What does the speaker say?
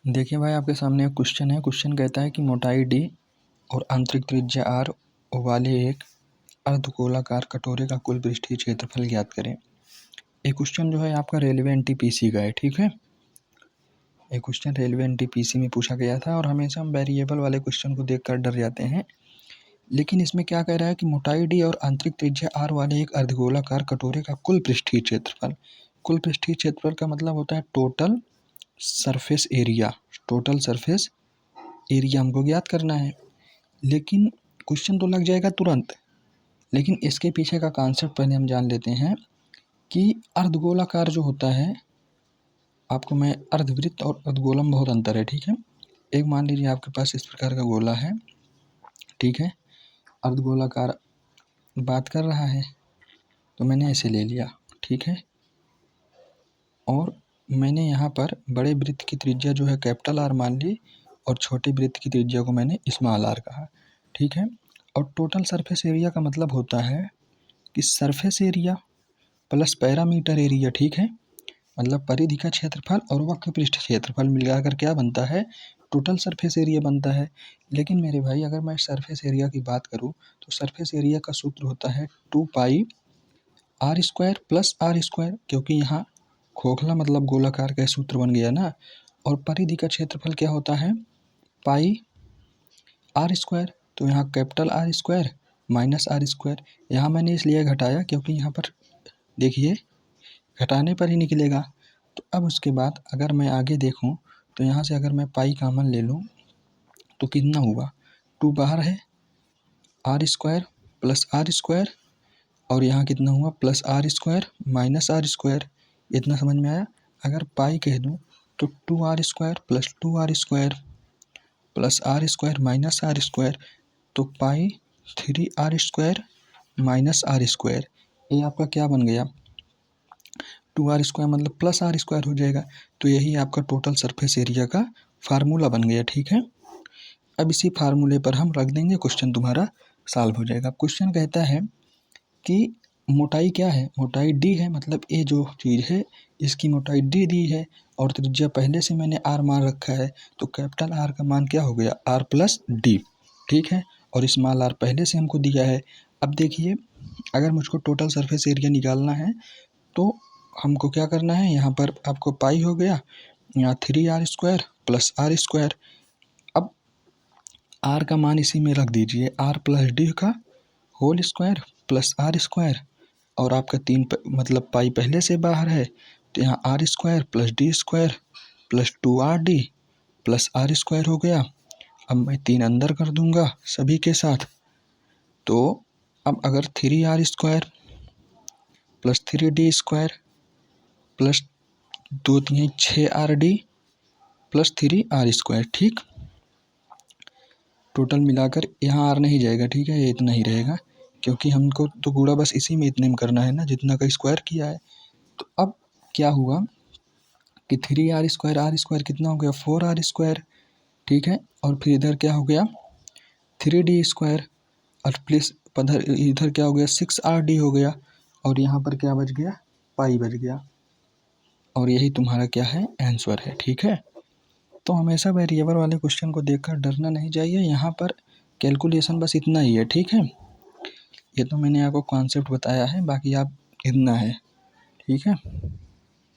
देखिए भाई, आपके सामने एक क्वेश्चन है। क्वेश्चन कहता है कि मोटाई डी और आंतरिक त्रिज्या आर वाले एक अर्धगोलाकार कटोरे का कुल पृष्ठीय क्षेत्रफल ज्ञात करें। ये क्वेश्चन जो है आपका रेलवे एनटीपीसी का है, ठीक है। ये क्वेश्चन रेलवे एनटीपीसी में पूछा गया था और हमेशा हम वेरिएबल वाले क्वेश्चन को देखकर डर जाते हैं। लेकिन इसमें क्या कह रहा है कि मोटाई डी और आंतरिक त्रिज्या आर वाले एक अर्धगोलाकार कटोरे का कुल पृष्ठीय क्षेत्रफल। कुल पृष्ठीय क्षेत्रफल का मतलब होता है total surface area. Total surface area हमको ज्ञात करना है। लेकिन क्वेश्चन तो लग जाएगा तुरंत, लेकिन इसके पीछे का कॉन्सेप्ट पहले हम जान लेते हैं कि अर्धगोलाकार जो होता है, आपको मैं अर्धवृत्त और अर्धगोलम बहुत अंतर है, ठीक है। एक मान लीजिए आपके पास इस प्रकार का गोला है, ठीक है। अर्धगोलाकार बात कर रहा है तो मैंने ऐसे ले लिया, ठीक है। और मैंने यहाँ पर बड़े वृत्त की त्रिज्या जो है कैपिटल आर मान ली और छोटे वृत्त की त्रिज्या को मैंने स्मॉल आर कहा, ठीक है। और टोटल सरफेस एरिया का मतलब होता है कि surface area plus parameter area, ठीक है। मतलब परिधि का क्षेत्रफल और वक्र पृष्ठ क्षेत्रफल मिलाकर क्या बनता है, टोटल सरफेस एरिया बनता है। लेकिन मेरे भाई, अगर मैं सरफेस एरिया की बात करूँ तो सरफेस एरिया का सूत्र होता है 2 pi r square plus are square, क्योंकि यहाँ खोखला मतलब गोलाकार का सूत्र बन गया ना। और परिधि का क्षेत्रफल क्या होता है, पाई आर स्क्वायर। तो यहाँ capital R square minus R square. यहाँ मैंने इसलिए घटाया क्योंकि यहाँ पर देखिए घटाने पर ही निकलेगा। तो अब उसके बाद अगर मैं आगे देखूँ तो यहाँ से अगर मैं पाई कॉमन ले लूँ तो कितना हुआ, 2 बाहर है, R square plus are square, और यहाँ कितना हुआ plus are square minus R square. इतना समझ में आया। अगर पाई कह दूँ तो 2 R square plus 2 R square plus are square minus R square, तो pi 3 R square minus R square. ये आपका क्या बन गया, 2 आर स्क्वायर मतलब प्लस आर स्क्वायर हो जाएगा। तो यही आपका टोटल सरफेस एरिया का फार्मूला बन गया, ठीक है। अब इसी फार्मूले पर हम रख देंगे, क्वेश्चन तुम्हारा सॉल्व हो जाएगा। क्वेश्चन कहता है कि मोटाई क्या है, मोटाई डी है, मतलब ये जो चीज़ है इसकी मोटाई डी दी है और त्रिज्या पहले से मैंने आर मान रखा है। तो कैपिटल आर का मान क्या हो गया, आर प्लस डी, ठीक है। और स्मॉल आर पहले से हमको दिया है। अब देखिए, अगर मुझको टोटल सरफेस एरिया निकालना है तो हमको क्या करना है, यहाँ पर आपको पाई हो गया, यहाँ 3 R square plus are square. अब आर का मान इसी में रख दीजिए, आर प्लस डी का whole square plus are square. और आपका मतलब पाई पहले से बाहर है तो यहाँ R square plus D square plus 2 R D plus are square हो गया। अब मैं 3 अंदर कर दूंगा सभी के साथ। तो अब अगर 3 R square plus 3 D square plus 2 3 6 R D plus 3 R square, ठीक। टोटल मिलाकर यहाँ आर नहीं जाएगा, ठीक है, ये इतना ही रहेगा क्योंकि हमको तो गुणा बस इसी में इतने में करना है ना जितना का स्क्वायर किया है। तो अब क्या हुआ कि 3 आर स्क्वायर कितना हो गया, 4 आर स्क्वायर, ठीक है। और फिर इधर क्या हो गया 3 डी स्क्वायर, और प्लस इधर क्या हो गया 6 आर डी हो गया। और यहाँ पर क्या बच गया, पाई बच गया। और यही तुम्हारा क्या है, आंसर है, ठीक है। तो हमेशा वेरिएबल वाले क्वेश्चन को देखकर डरना नहीं चाहिए। यहाँ पर कैलकुलेशन बस इतना ही है, ठीक है। ये तो मैंने आपको कॉन्सेप्ट बताया है, बाकी आप इतना है, ठीक है।